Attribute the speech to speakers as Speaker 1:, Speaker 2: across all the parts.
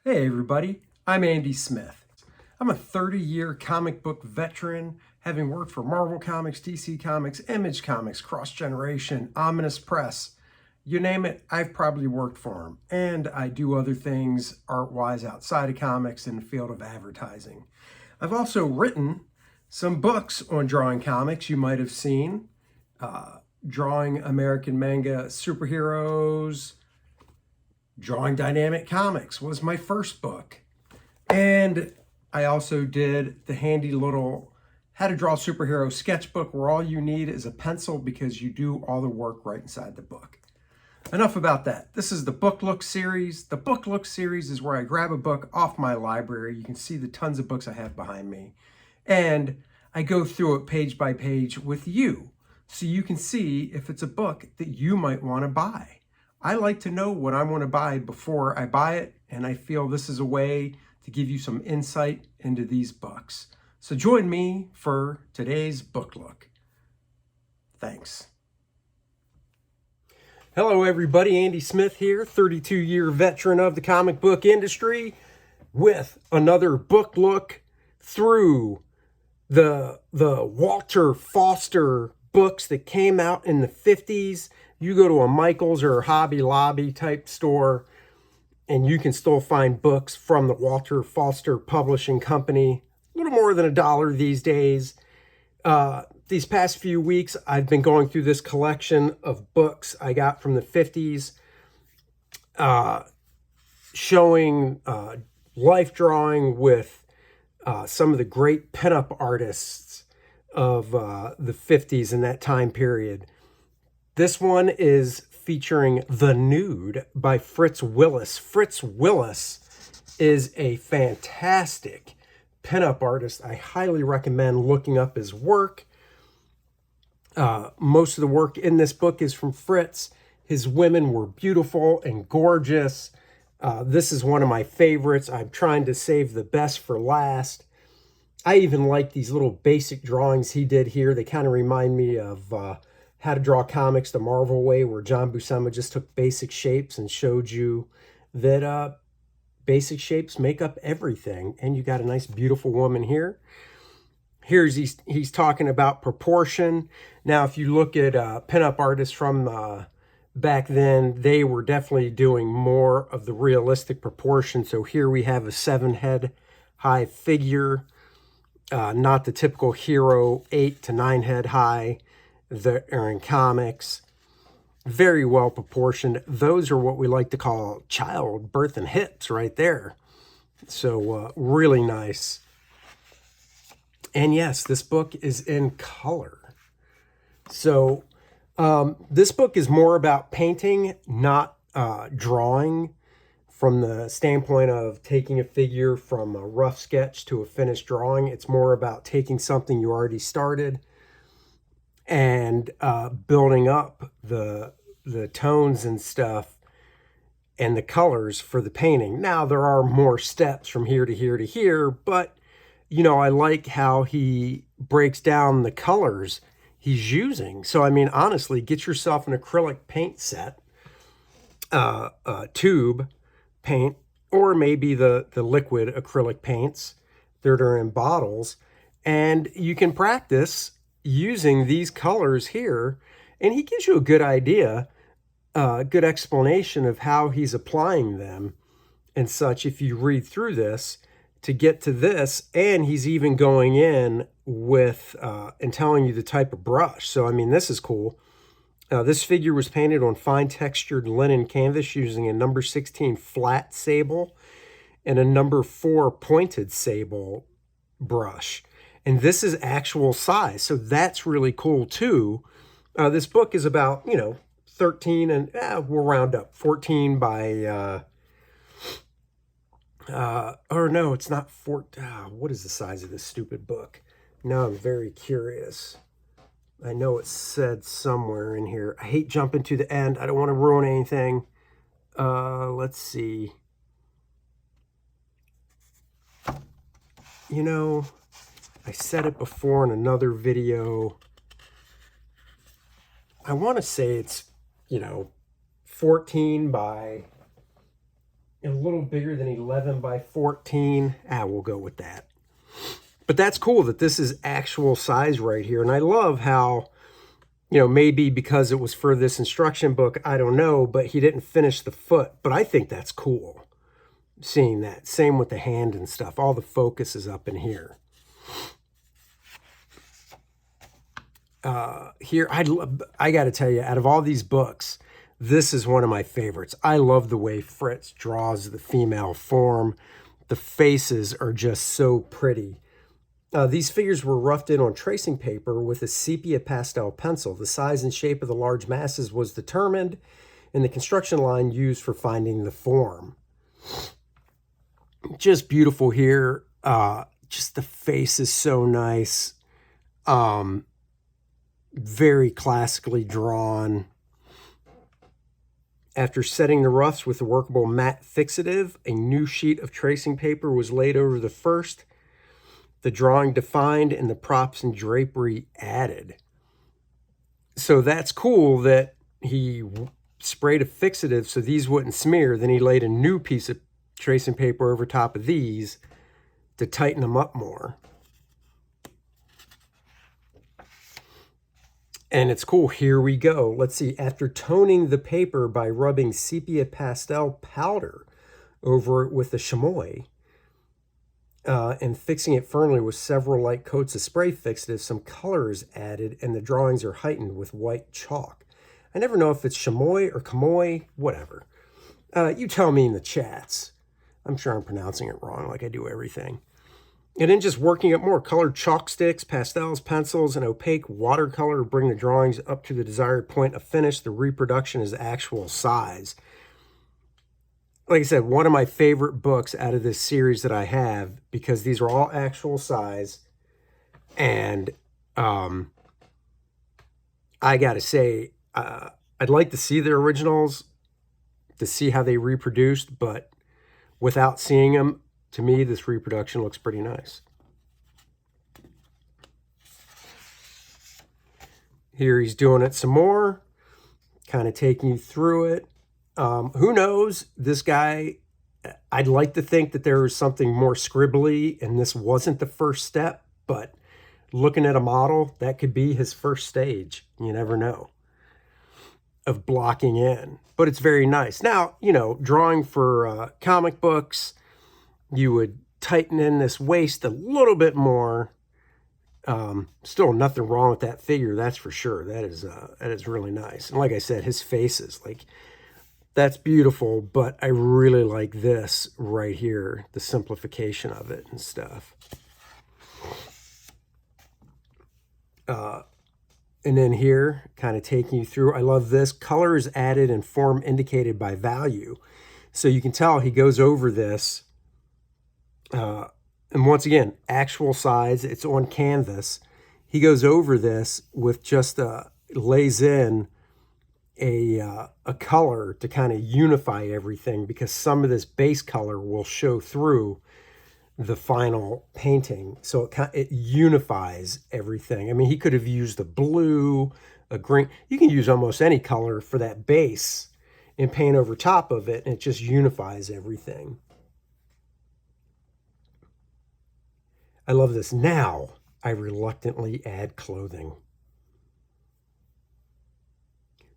Speaker 1: Hey everybody, I'm Andy Smith. I'm a 30-year comic book veteran, having worked for Marvel Comics, DC Comics, Image Comics, Cross Generation, Ominous Press. You name it, I've probably worked for them. And I do other things art-wise outside of comics in the field of advertising. I've also written some books on drawing comics you might have seen. Drawing American manga superheroes, Drawing Dynamic Comics was my first book. And I also did the handy little How to Draw Superhero sketchbook where all you need is a pencil because you do all the work right inside the book. Enough about that. This is the Book Look series. The Book Look series is where I grab a book off my library. You can see the tons of books I have behind me. And I go through it page by page with you so you can see if it's a book that you might want to buy. I like to know what I want to buy before I buy it, and I feel this is a way to give you some insight into these books. So join me for today's book look. Thanks. Hello everybody, Andy Smith here, 32-year veteran of the comic book industry with another book look through the Walter Foster books that came out in the 50s. You go to a Michael's or Hobby Lobby type store and you can still find books from the Walter Foster Publishing Company. A little more than $1 these days. These past few weeks, I've been going through this collection of books I got from the 50s, showing life drawing with some of the great pinup artists of the 50s in that time period. This one is featuring The Nude by Fritz Willis. Fritz Willis is a fantastic pinup artist. I highly recommend looking up his work. Most of the work in this book is from Fritz. His women were beautiful and gorgeous. This is one of my favorites. I'm trying to save the best for last. I even like these little basic drawings he did here. They kind of remind me of How to Draw Comics the Marvel Way, where John Buscema just took basic shapes and showed you that basic shapes make up everything. And you got a nice, beautiful woman here. He's talking about proportion. Now, if you look at pinup artists from back then, they were definitely doing more of the realistic proportion. So here we have a 7-head high figure, not the typical hero 8 to 9 head high that are in comics. Very well proportioned. Those are what we like to call child birth and hips right there. So really nice. And yes, this book is in color. So this book is more about painting, not drawing, from the standpoint of taking a figure from a rough sketch to a finished drawing. It's more about taking something you already started and building up the tones and stuff and the colors for the painting. Now, there are more steps from here to here to here, but, you know, I like how he breaks down the colors he's using. So, I mean, honestly, get yourself an acrylic paint set, a tube paint, or maybe the liquid acrylic paints that are in bottles, and you can practice using these colors here, and he gives you a good idea, good explanation of how he's applying them and such if you read through this to get to this. And he's even going in with and telling you the type of brush. So, I mean, this is cool. This figure was painted on fine textured linen canvas using a number 16 flat sable and a number 4 pointed sable brush. And this is actual size, so that's really cool too. This book is about, 13 and we'll round up 14 by, or no, it's not 4. What is the size of this stupid book? Now I'm very curious. I know it said somewhere in here. I hate jumping to the end. I don't want to ruin anything. Let's see. I said it before in another video. I want to say it's, 14 by a little bigger than 11 by 14. We'll go with that. But that's cool that this is actual size right here. And I love how, you know, maybe because it was for this instruction book, I don't know, but he didn't finish the foot. But I think that's cool, seeing that. Same with the hand and stuff. All the focus is up in here. Here, I got to tell you, out of all these books, this is one of my favorites. I love the way Fritz draws the female form. The faces are just so pretty. These figures were roughed in on tracing paper with a sepia pastel pencil. The size and shape of the large masses was determined in the construction line used for finding the form. Just beautiful here. Just the face is so nice. Very classically drawn. After setting the roughs with a workable matte fixative, a new sheet of tracing paper was laid over the first, the drawing defined, and the props and drapery added. So that's cool that he sprayed a fixative so these wouldn't smear. Then he laid a new piece of tracing paper over top of these to tighten them up more. And it's cool. Here we go. Let's see. After toning the paper by rubbing sepia pastel powder over it with the chamois and fixing it firmly with several light coats of spray fixative, some color is added and the drawings are heightened with white chalk. I never know if it's chamois or chamois, whatever. You tell me in the chats. I'm sure I'm pronouncing it wrong like I do everything. And then just working up more colored chalk sticks, pastels, pencils, and opaque watercolor to bring the drawings up to the desired point of finish. The reproduction is actual size. Like I said, one of my favorite books out of this series that I have, because these are all actual size. And I got to say, I'd like to see the originals to see how they reproduced, but without seeing them, to me, this reproduction looks pretty nice. Here he's doing it some more, kind of taking you through it. Who knows? This guy, I'd like to think that there was something more scribbly and this wasn't the first step, but looking at a model, that could be his first stage. You never know, of blocking in. But it's very nice. Now, you know, drawing for comic books, you would tighten in this waist a little bit more. Still nothing wrong with that figure, that's for sure. That is really nice. And like I said, his faces, like, that's beautiful, but I really like this right here, the simplification of it and stuff. And then here, kind of taking you through, I love this. Color is added and form indicated by value. So you can tell he goes over this. And once again, actual size, it's on canvas. He goes over this with just lays in a color to kind of unify everything, because some of this base color will show through the final painting. So it unifies everything. I mean, he could have used a blue, a green. You can use almost any color for that base and paint over top of it, and it just unifies everything. I love this. Now, I reluctantly add clothing.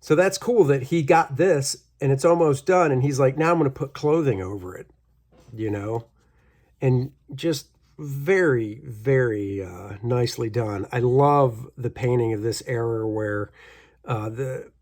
Speaker 1: So that's cool that he got this and it's almost done. And he's like, now I'm going to put clothing over it, you know, and just very, very nicely done. I love the painting of this era where the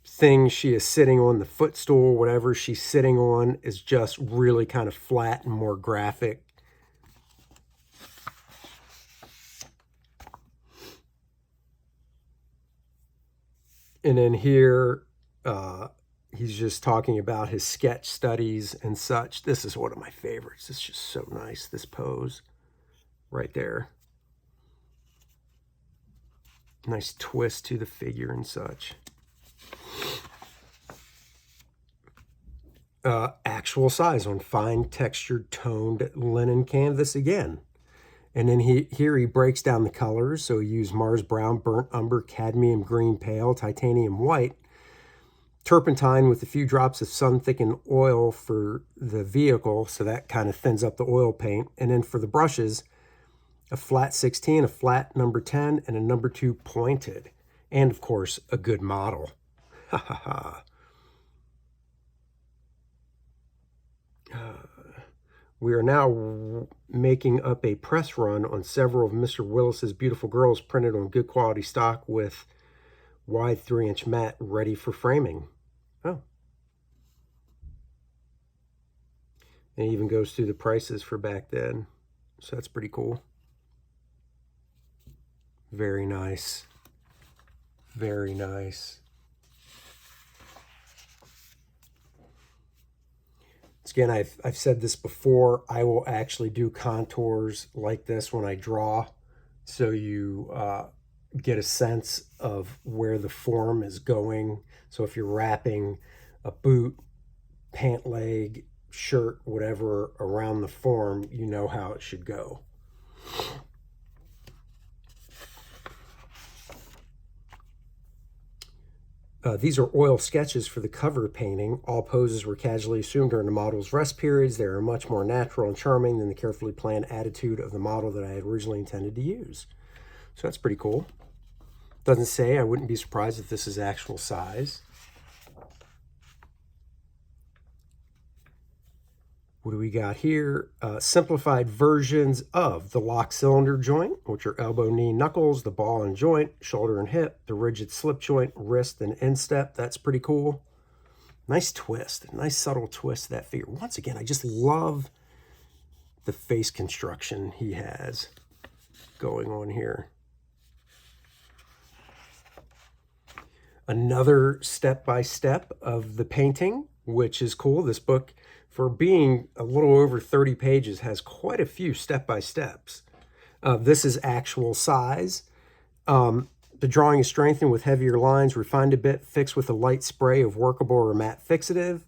Speaker 1: thing she is sitting on, the footstool, whatever she's sitting on, is just really kind of flat and more graphic. And then here, he's just talking about his sketch studies and such. This is one of my favorites. It's just so nice, this pose right there. Nice twist to the figure and such. Actual size on fine textured toned linen canvas again. And then here he breaks down the colors. So he used Mars brown, burnt umber, cadmium green pale, titanium white turpentine with a few drops of sun-thickened oil for the vehicle, so that kind of thins up the oil paint. And then for the brushes, a flat 16, a flat number 10, and a number 2 pointed. And, of course, a good model. Ha ha ha. We are now making up a press run on several of Mr. Willis's beautiful girls printed on good quality stock with wide 3-inch mat ready for framing. Oh. And it even goes through the prices for back then. So that's pretty cool. Very nice. Very nice. Again, I've said this before, I will actually do contours like this when I draw, so you get a sense of where the form is going. So if you're wrapping a boot, pant leg, shirt, whatever around the form, you know how it should go. These are oil sketches for the cover painting. All poses were casually assumed during the model's rest periods. They are much more natural and charming than the carefully planned attitude of the model that I had originally intended to use. So that's pretty cool. Doesn't say, I wouldn't be surprised if this is actual size. What do we got here? Simplified versions of the lock cylinder joint, which are elbow, knee, knuckles, the ball and joint, shoulder and hip, the rigid slip joint, wrist and instep. That's pretty cool. Nice twist, nice subtle twist to that figure. Once again, I just love the face construction he has going on here. Another step-by-step of the painting, which is cool. This book, for being a little over 30 pages, has quite a few step-by-steps. This is actual size. The drawing is strengthened with heavier lines, refined a bit, fixed with a light spray of workable or matte fixative.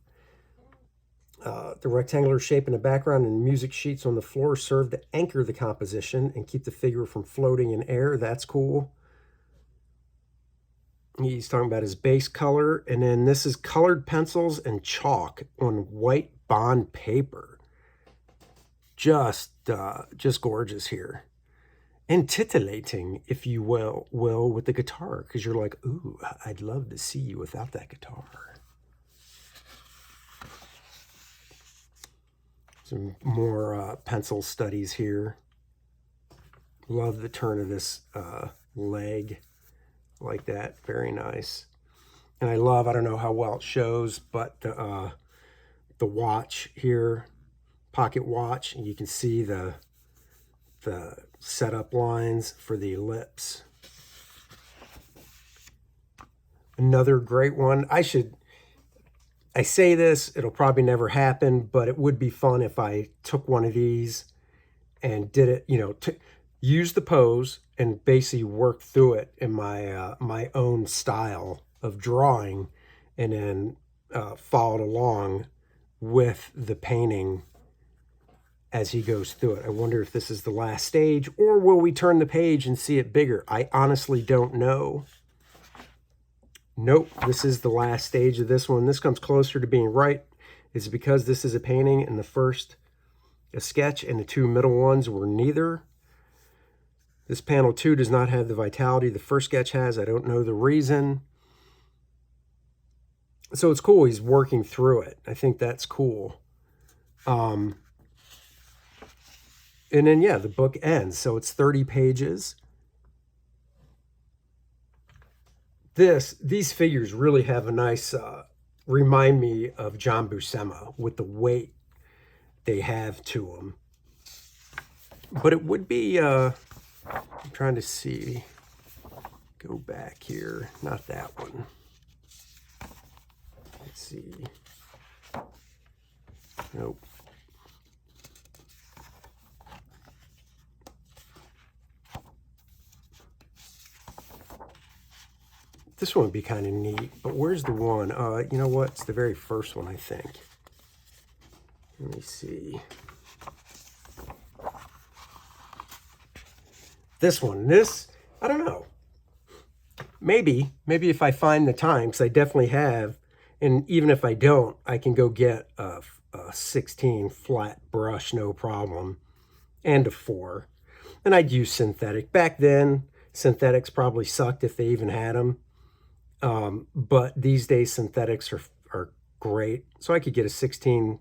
Speaker 1: The rectangular shape in the background and music sheets on the floor serve to anchor the composition and keep the figure from floating in air. That's cool. He's talking about his base color, and then this is colored pencils and chalk on white bond paper. Just gorgeous here. And titillating, if you will, with the guitar, because you're like, ooh, I'd love to see you without that guitar. Some more pencil studies here. Love the turn of this leg like that. Very nice. And I love, I don't know how well it shows, but the watch here, pocket watch, and you can see the setup lines for the ellipse. Another great one. I say this, it'll probably never happen, but it would be fun if I took one of these and did it, you know, use the pose and basically work through it in my my own style of drawing, and then followed along with the painting as he goes through it. I wonder if this is the last stage, or will we turn the page and see it bigger? I honestly don't know. Nope, this is the last stage of this one. This comes closer to being right. It's because this is a painting and the first a sketch and the two middle ones were neither. This panel 2 does not have the vitality the first sketch has. I don't know the reason. So it's cool he's working through it. I think that's cool. And then, yeah, the book ends. So it's 30 pages. These figures really have a nice, remind me of John Buscema with the weight they have to them. But it would be... I'm trying to see, go back here, not that one. Let's see. Nope. This one would be kind of neat, but where's the one? You know what? It's the very first one, I think. Let me see. This one, I don't know. Maybe if I find the time, because I definitely have, And even if I don't, I can go get a 16 flat brush, no problem, and a 4. And I'd use synthetic. Back then, synthetics probably sucked if they even had them. But these days, synthetics are great. So I could get a 16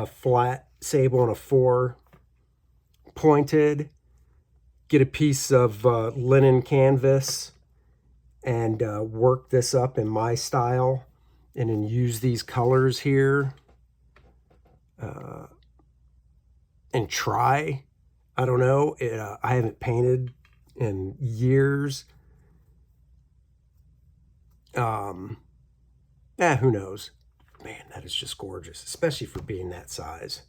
Speaker 1: flat sable and a 4 pointed, get a piece of linen canvas, and work this up in my style, and then use these colors here and try. I don't know. I haven't painted in years. Who knows? Man, that is just gorgeous, especially for being that size.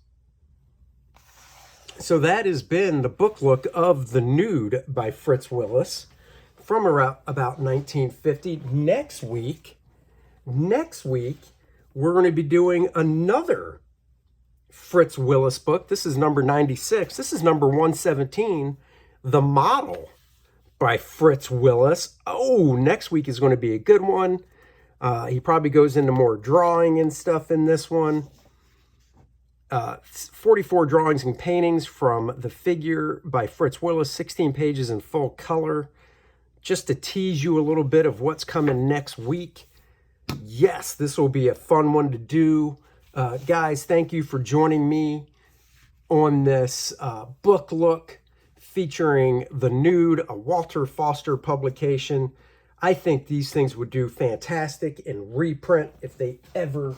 Speaker 1: So that has been the book look of The Nude by Fritz Willis from around about 1950. Next week, we're going to be doing another Fritz Willis book. This is number 96. This is number 117, The Model by Fritz Willis. Oh, next week is going to be a good one. He probably goes into more drawing and stuff in this one. 44 drawings and paintings from The Figure by Fritz Willis, 16 pages in full color. Just to tease you a little bit of what's coming next week. Yes, this will be a fun one to do. Guys, thank you for joining me on this book look featuring The Nude, a Walter Foster publication. I think these things would do fantastic in reprint if they ever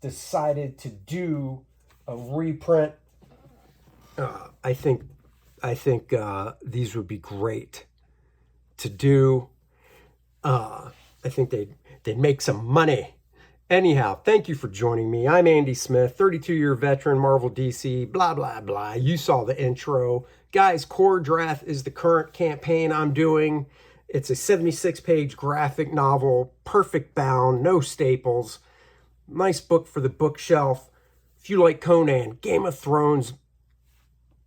Speaker 1: decided to do a reprint. I think these would be great to do. I think they'd make some money. Anyhow, thank you for joining me. I'm Andy Smith, 32-year veteran, Marvel, DC, blah, blah, blah. You saw the intro. Guys, Kor-Drath is the current campaign I'm doing. It's a 76-page graphic novel, perfect bound, no staples. Nice book for the bookshelf. If you like Conan, Game of Thrones,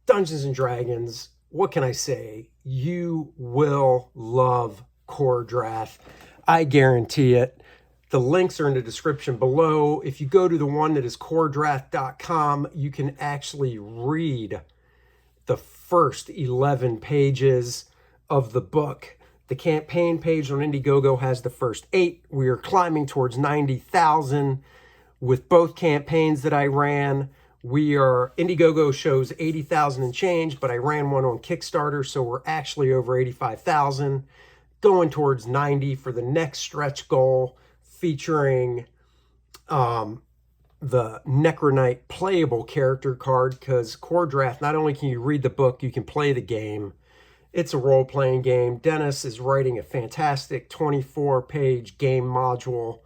Speaker 1: Dungeons and Dragons, what can I say? You will love Kor-Drath. I guarantee it. The links are in the description below. If you go to the one that is Kor-Drath.com, you can actually read the first 11 pages of the book. The campaign page on Indiegogo has the first 8. We are climbing towards 90,000 with both campaigns that I ran. Indiegogo shows 80,000 and change, but I ran one on Kickstarter, so we're actually over 85,000, going towards 90 for the next stretch goal, featuring the Necronite playable character card, because Kor-Drath, not only can you read the book, you can play the game. It's a role-playing game. Dennis is writing a fantastic 24-page game module.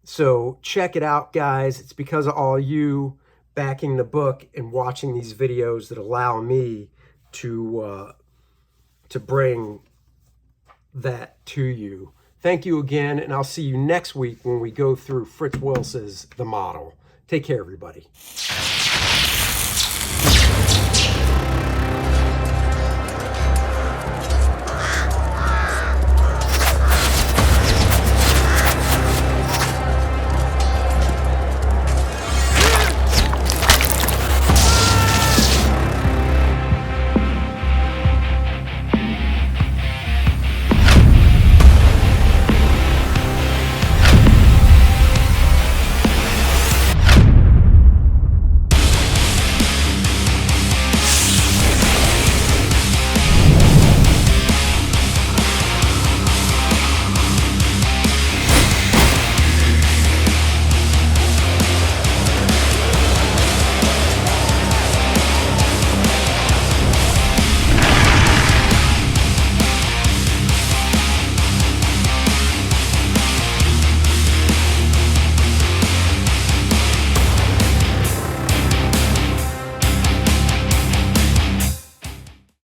Speaker 1: So check it out, guys. It's because of all you backing the book and watching these videos that allow me to bring that to you. Thank you again, and I'll see you next week when we go through Fritz Willis's The Model. Take care, everybody.